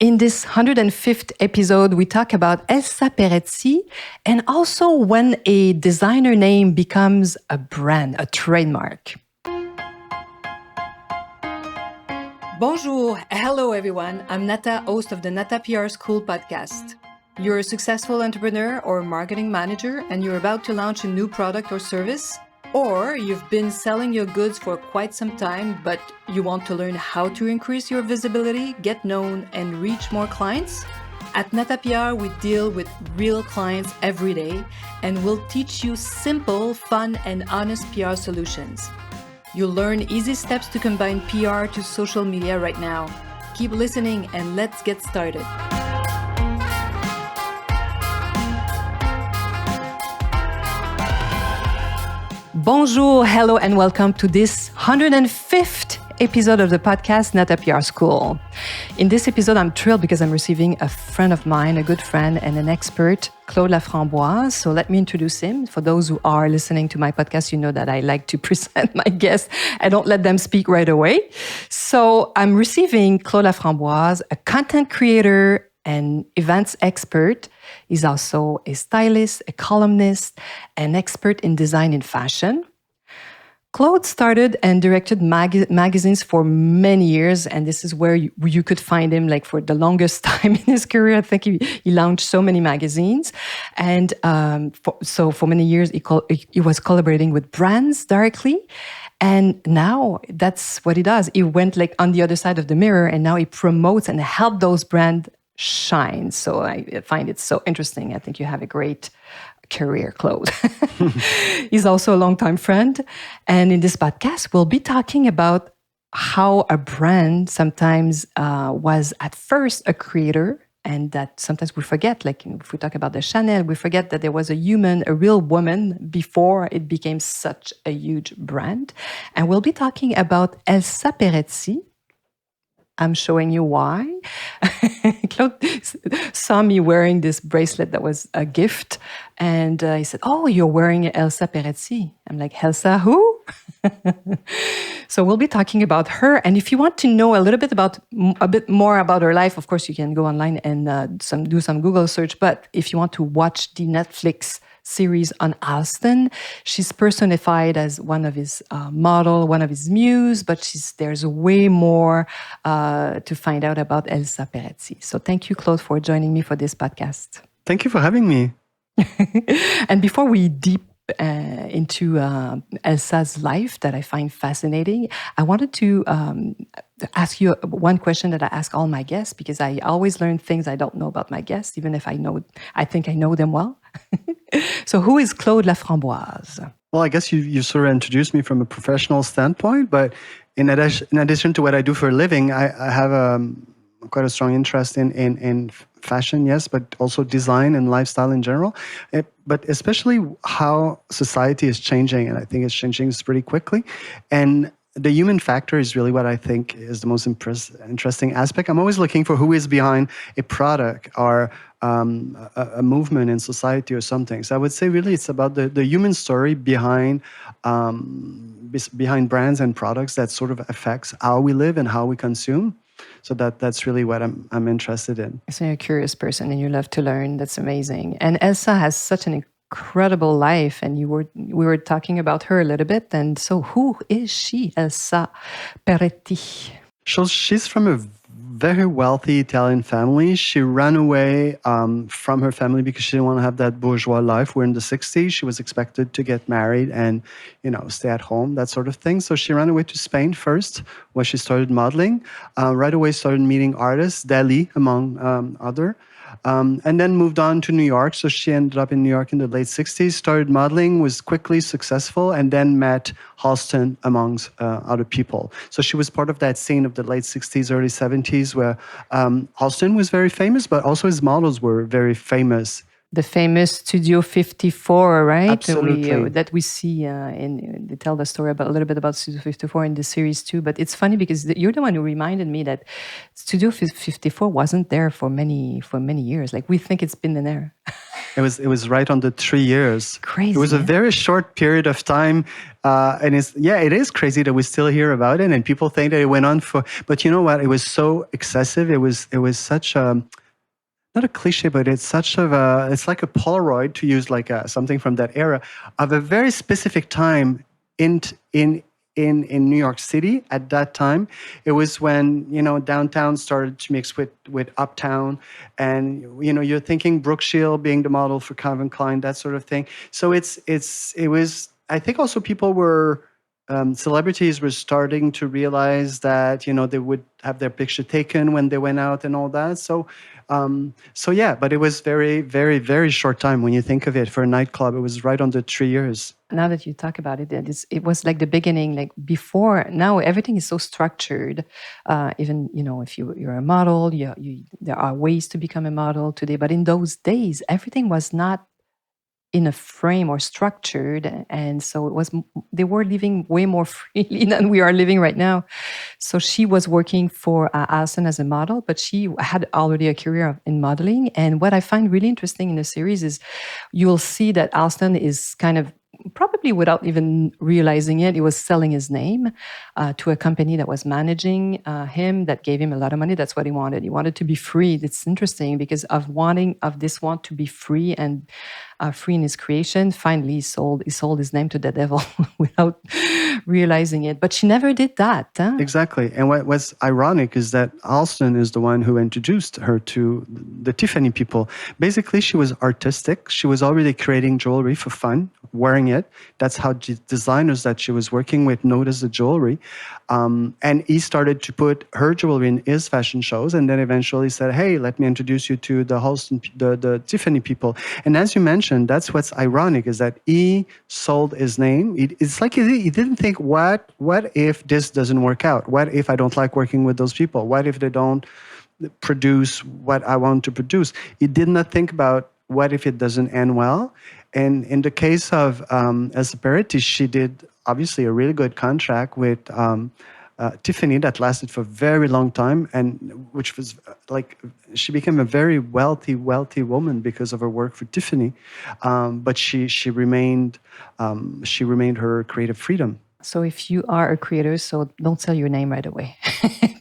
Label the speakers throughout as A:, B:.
A: In this 105th episode, we talk about Elsa Peretti and also when a designer name becomes a brand, a trademark. Bonjour, hello everyone. I'm Nata, host of the Nata PR School Podcast. You're a successful entrepreneur or marketing manager and you're about to launch a new product or service, or you've been selling your goods for quite some time, but you want to learn how to increase your visibility, get known, and reach more clients? At Nata PR, we deal with real clients every day, and we'll teach you simple, fun, and honest PR solutions. You'll learn easy steps to combine PR to social media right now. Keep listening, and let's get started. Bonjour, hello, and welcome to this 105th episode of the podcast, Nata PR School. In this episode, I'm thrilled because I'm receiving a friend of mine, a good friend and an expert, Claude Laframboise. So let me introduce him. For those who are listening to my podcast, you know that I like to present my guests. I don't let them speak right away. So I'm receiving Claude Laframboise, a content creator and events expert. He's also a stylist, a columnist, an expert in design and fashion. Claude started and directed magazines for many years, and this is where you could find him like for the longest time in his career. I think he launched so many magazines, and for many years he was collaborating with brands directly. And now that's what he does. He went like on the other side of the mirror, and now he promotes and helps those brands shine. So I find it so interesting. I think you have a great career, Claude. He's also a longtime friend. And in this podcast, we'll be talking about how a brand sometimes was at first a creator, and that sometimes we forget, like if we talk about the Chanel, we forget that there was a human, a real woman before it became such a huge brand. And we'll be talking about Elsa Peretti. I'm showing you why. Claude saw me wearing this bracelet that was a gift. And he said, "Oh, you're wearing Elsa Peretti." I'm like, "Elsa who?" So we'll be talking about her. And if you want to know a bit more about her life, of course, you can go online and do some Google search. But if you want to watch the Netflix series on Halston, she's personified as one of his model, one of his muse, but there's way more to find out about Elsa Peretti. So thank you, Claude, for joining me for this podcast.
B: Thank you for having me.
A: And before we deep into Elsa's life that I find fascinating, I wanted to ask you one question that I ask all my guests, because I always learn things I don't know about my guests, even if I think I know them well. So who is Claude Laframboise?
B: Well, I guess you sort of introduced me from a professional standpoint, but in addition to what I do for a living, I have quite a strong interest in fashion, yes, but also design and lifestyle in general, but especially how society is changing, and I think it's changing pretty quickly. And the human factor is really what I think is the most interesting aspect. I'm always looking for who is behind a product or a movement in society or something. So I would say really it's about the human story behind brands and products that sort of affects how we live and how we consume. So that's really what I'm interested in.
A: So you're a curious person and you love to learn. That's amazing. And Elsa has such an incredible life, and we were talking about her a little bit. And so who is she, Elsa Peretti?
B: So she's from a very wealthy Italian family. She ran away from her family because she didn't want to have that bourgeois life. We're in the 60s. She was expected to get married and, stay at home, that sort of thing. So she ran away to Spain first, where she started modeling. Right away started meeting artists, Dali among other. And then moved on to New York. So she ended up in New York in the late 60s, started modeling, was quickly successful, and then met Halston amongst other people. So she was part of that scene of the late 60s, early 70s, where Halston was very famous, but also his models were very famous
A: The famous Studio 54, right?
B: Absolutely.
A: That we see they tell the story about a little bit about Studio 54 in the series too. But it's funny because you're the one who reminded me that Studio 54 wasn't there for many years. Like we think it's been in there.
B: It was right under 3 years.
A: Crazy.
B: It was a very short period of time, and it is crazy that we still hear about it, and people think that it went on for. But you know what? It was so excessive. It was such a not a cliche, but it's it's like a Polaroid, to use like something from that era, of a very specific time in New York City at that time. It was when, downtown started to mix with uptown, and you're thinking Brooke Shield being the model for Calvin Klein, that sort of thing. So it was. I think also people were. Celebrities were starting to realize that they would have their picture taken when they went out and all that. So yeah, but it was very, very, very short time when you think of it. For a nightclub, it was right under 3 years.
A: Now that you talk about it, it was like the beginning, like before. Now everything is so structured. Even if you're a model, there are ways to become a model today. But in those days, everything was not in a frame or structured, and so they were living way more freely than we are living right now. So she was working for Halston as a model, but she had already a career in modeling. And what I find really interesting in the series is you'll see that Halston is kind of, probably without even realizing it, he was selling his name to a company that was managing him, that gave him a lot of money. That's what he wanted. He wanted to be free. It's interesting because of this want to be free and free in his creation. Finally, he sold his name to the devil without realizing it. But she never did that. Huh?
B: Exactly. And what was ironic is that Halston is the one who introduced her to the Tiffany people. Basically, she was artistic. She was already creating jewelry for fun, wearing it. That's how designers that she was working with noticed the jewelry. And he started to put her jewelry in his fashion shows, and then eventually said, "Hey, let me introduce you to the Halston, the Tiffany people." And as you mentioned, that's what's ironic, is that he sold his name. It's like he didn't think, what if this doesn't work out? What if I don't like working with those people? What if they don't produce what I want to produce? He did not think about what if it doesn't end well. And in the case of Elsa Peretti, she did obviously a really good contract with Tiffany that lasted for a very long time, and which was like, she became a very wealthy woman because of her work for Tiffany. But she remained her creative freedom.
A: So if you are a creator, so don't sell your name right away.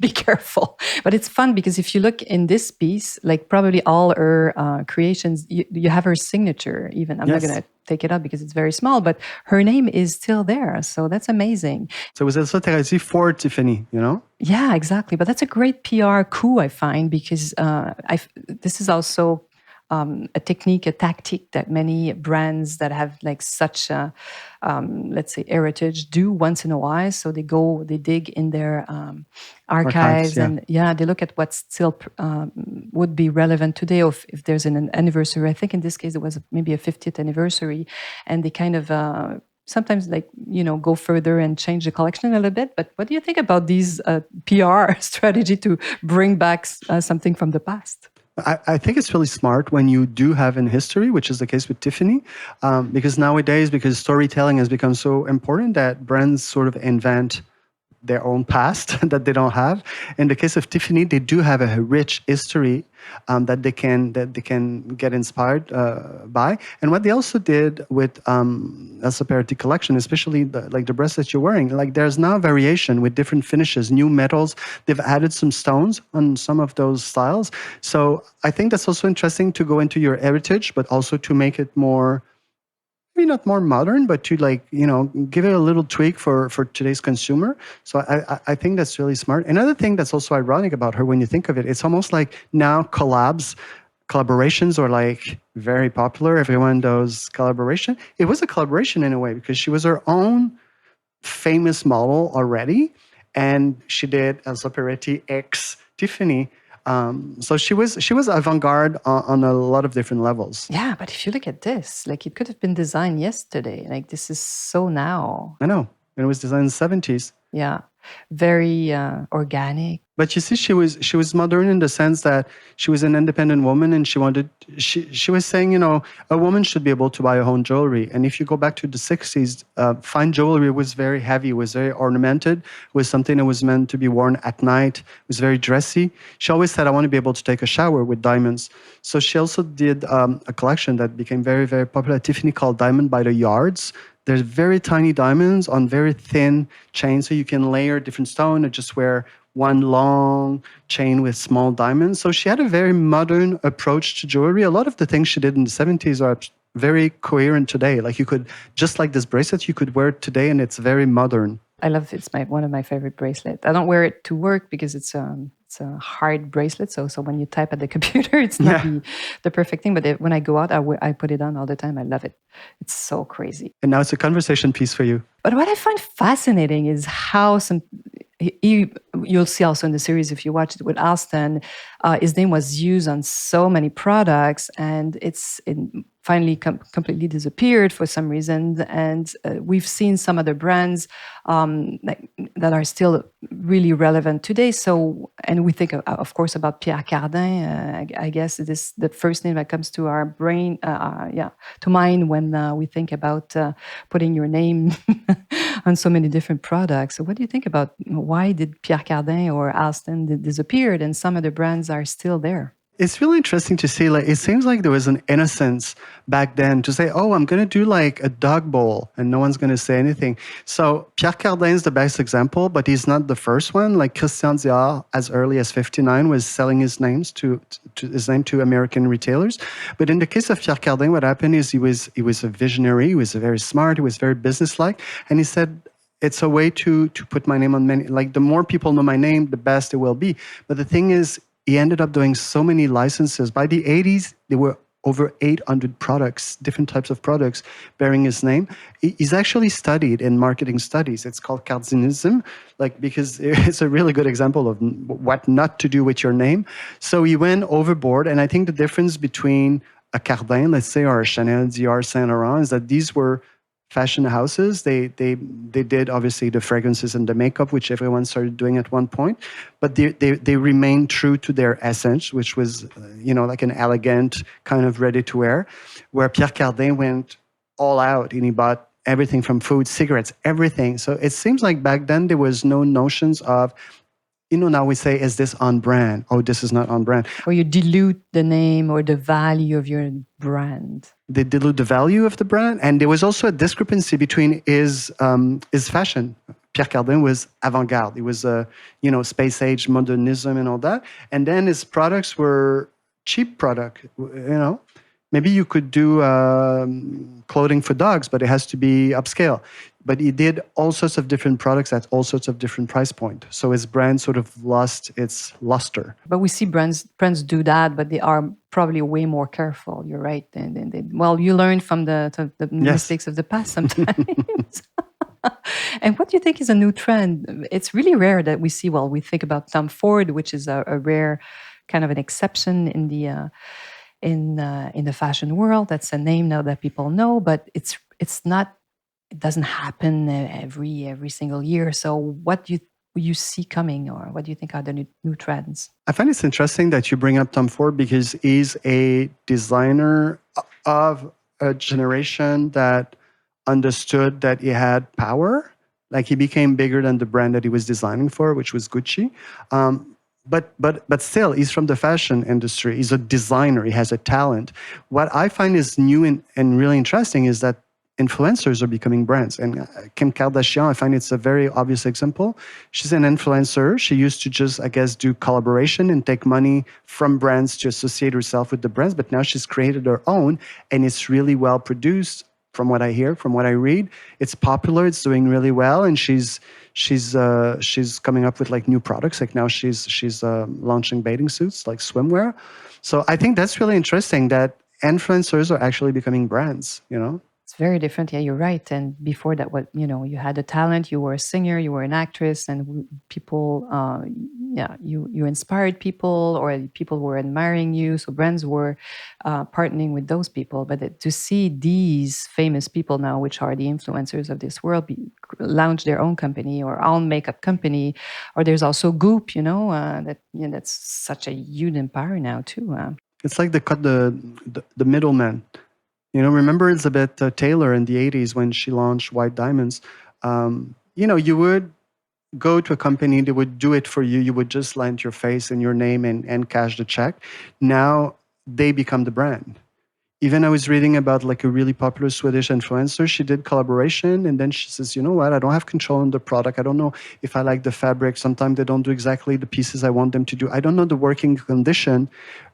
A: Be careful. But it's fun because if you look in this piece, like probably all her creations, you have her signature even. I'm not going to take it up because it's very small, but her name is still there. So that's amazing.
B: So it was Elsa Peretti for Tiffany,
A: Yeah, exactly. But that's a great PR coup, I find, because this is also a technique, a tactic that many brands that have like such a, let's say, heritage do once in a while. So they dig in their archives, and they look at what still would be relevant today, or if there's an anniversary. I think in this case it was maybe a 50th anniversary, and they kind of sometimes go further and change the collection a little bit. But what do you think about these PR strategy to bring back something from the past?
B: I think it's really smart when you do have in history, which is the case with Tiffany, because nowadays, because storytelling has become so important, that brands sort of invent their own past that they don't have. In the case of Tiffany, they do have a rich history that they can get inspired by. And what they also did with Elsa Peretti collection, especially the bracelet you're wearing, like there's now variation with different finishes, new metals. They've added some stones on some of those styles. So I think that's also interesting to go into your heritage, but also to make it more, maybe not more modern, but to give it a little tweak for today's consumer. So I think that's really smart. Another thing that's also ironic about her, when you think of it, it's almost like now collaborations are like very popular. Everyone does collaboration. It was a collaboration in a way, because she was her own famous model already, and she did Elsa Peretti x Tiffany. So she was avant-garde on a lot of different levels.
A: Yeah, but if you look at this, like it could have been designed yesterday. Like this is so now.
B: I know. and it was designed in the 70s.
A: Yeah. Very organic.
B: But you see, she was modern in the sense that she was an independent woman, and she was saying, a woman should be able to buy her own jewelry. And if you go back to the 60s, fine jewelry was very heavy, was very ornamented, was something that was meant to be worn at night, was very dressy. She always said, I want to be able to take a shower with diamonds. So she also did a collection that became very, very popular at Tiffany called Diamond by the Yards. There's very tiny diamonds on very thin chains, so you can layer different stone or just wear one long chain with small diamonds. So she had a very modern approach to jewelry. A lot of the things she did in the 70s are very coherent today. Like you could, just like this bracelet, you could wear it today and it's very modern.
A: I love it. It's one of my favorite bracelets. I don't wear it to work because it's a hard bracelet. So when you type at the computer, it's not the perfect thing. But when I go out, I put it on all the time. I love it. It's so crazy.
B: And now it's a conversation piece for you.
A: But what I find fascinating is how you'll see also in the series, if you watch it with Halston, his name was used on so many products, and it finally completely disappeared for some reason. And we've seen some other brands that are still really relevant today. So, and we think, of course, about Pierre Cardin. I guess it is the first name that comes to our brain, to mind when we think about putting your name on so many different products. So what do you think about why did Pierre Cardin or Halston disappeared and some of the brands are still there?
B: It's really interesting to see, it seems like there was an innocence back then to say, oh, I'm going to do like a dog bowl and no one's going to say anything. So Pierre Cardin is the best example, but he's not the first one. Like Christian Dior, as early as 59, was selling his name to American retailers. But in the case of Pierre Cardin, what happened is he was a visionary. He was very smart. He was very businesslike. And he said, it's a way to put my name on many, like the more people know my name, the best it will be. But the thing is, he ended up doing so many licenses. By the 80s, there were over 800 products, different types of products bearing his name. He's actually studied in marketing studies. It's called Cardinism, because it's a really good example of what not to do with your name. So he went overboard. And I think the difference between a Cardin, let's say, or a Chanel, Dior, Saint Laurent, is that these were fashion houses. They did obviously the fragrances and the makeup, which everyone started doing at one point, but they remained true to their essence, which was like an elegant kind of ready to wear. Where Pierre Cardin went all out and he bought everything from food, cigarettes, everything. So it seems like back then there was no notions of, now we say, is this on brand? Oh, this is not on brand.
A: Or you dilute the name or the value of your brand.
B: They dilute the value of the brand. And there was also a discrepancy between his fashion. Pierre Cardin was avant-garde. It was, space age modernism and all that. And then his products were cheap product, Maybe you could do clothing for dogs, but it has to be upscale. But he did all sorts of different products at all sorts of different price point. So his brand sort of lost its luster.
A: But we see brands do that, but they are probably way more careful. You're right. And you learn from the mistakes of the past sometimes. And what do you think is a new trend? It's really rare that we see. Well, we think about Tom Ford, which is a rare kind of an exception in the fashion world. That's a name now that people know, but it's not. It doesn't happen every single year. So what do you see coming, or what do you think are the new trends?
B: I find it's interesting that you bring up Tom Ford because he's a designer of a generation that understood that he had power. Like he became bigger than the brand that he was designing for, which was Gucci. But still, he's from the fashion industry. He's a designer. He has a talent. What I find is new and really interesting is that influencers are becoming brands. And Kim Kardashian, I find it's a very obvious example. She's an influencer. She used to just, I guess, do collaboration and take money from brands to associate herself with the brands. But now she's created her own, and it's really well produced. From what I hear, from what I read, it's popular. It's doing really well, and she's coming up with like new products. Like now she's launching bathing suits, like swimwear. So I think that's really interesting that influencers are actually becoming brands.
A: It's very different. Yeah, you're right. And before that, you had a talent. You were a singer. You were an actress, and people you inspired people, or people were admiring you, so brands were partnering with those people. But to see these famous people now, which are the influencers of this world, launch their own company or own makeup company, or there's also Goop, that's such a huge empire now too.
B: It's like they cut the middleman. Remember Elizabeth Taylor in the 80s when she launched White Diamonds? You would go to a company, they would do it for you. You would just land your face and your name and cash the check. Now they become the brand. Even I was reading about like a really popular Swedish influencer. She did collaboration, and then she says, you know what? I don't have control on the product. I don't know if I like the fabric. Sometimes they don't do exactly the pieces I want them to do. I don't know the working condition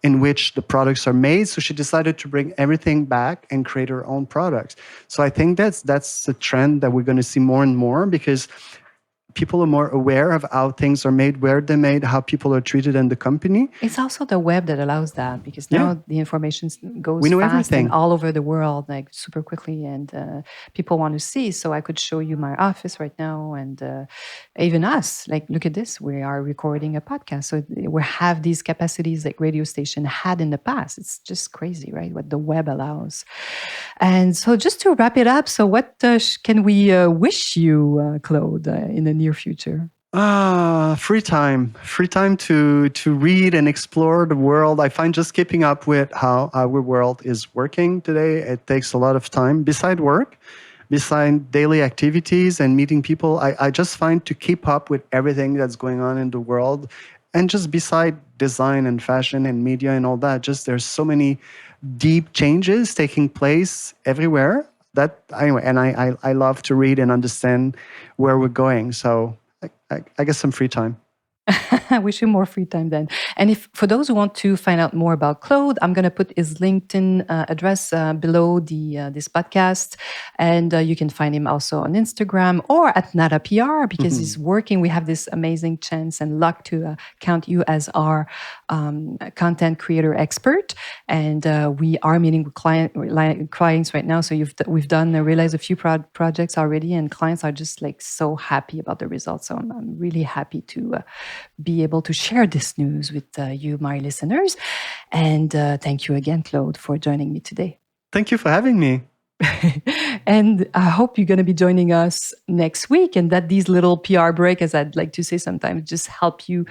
B: in which the products are made. So she decided to bring everything back and create her own products. So I think that's a trend that we're going to see more and more, because people are more aware of how things are made, where they're made, how people are treated in the company.
A: It's also the web that allows that, because now the information goes
B: we know
A: fast
B: everything.
A: and all over the world, like super quickly, and people want to see. So I could show you my office right now, and even us. Like, look at this. We are recording a podcast. So we have these capacities that radio station had in the past. It's just crazy, right? What the web allows. And so just to wrap it up, so what can we wish you, Claude, in the near future?
B: Free time to read and explore the world. I find just keeping up with how our world is working today, it takes a lot of time. Beside work, beside daily activities and meeting people, I just find to keep up with everything that's going on in the world, and just beside design and fashion and media and all that, just there's so many deep changes taking place everywhere. That anyway, and I love to read and understand where we're going. So I guess some free time.
A: I wish you more free time then. And if for those who want to find out more about Claude, I'm going to put his LinkedIn address below this podcast, and you can find him also on Instagram or at Nata PR, because he's working. We have this amazing chance and luck to count you as our content creator expert, and we are meeting with clients right now. So we've realized a few projects already, and clients are just like so happy about the results. So I'm really happy to be able to share this news with you, my listeners. And thank you again, Claude, for joining me today.
B: Thank you for having me.
A: And I hope you're going to be joining us next week, and that these little PR break, as I'd like to say sometimes, just help you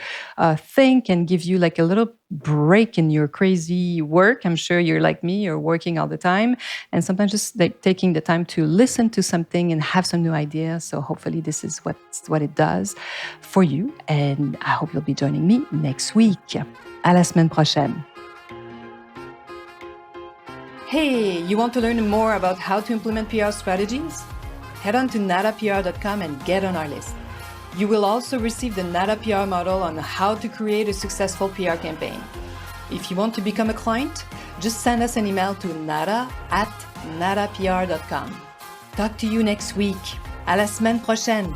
A: think and give you like a little break in your crazy work. I'm sure you're like me, you're working all the time, and sometimes just like taking the time to listen to something and have some new ideas. So hopefully this is what it does for you, and I hope you'll be joining me next week. À la semaine prochaine. Hey, you want to learn more about how to implement PR strategies? Head on to natapr.com and get on our list. You will also receive the Nata PR model on how to create a successful PR campaign. If you want to become a client, just send us an email to nata@natapr.com. Talk to you next week. À la semaine prochaine.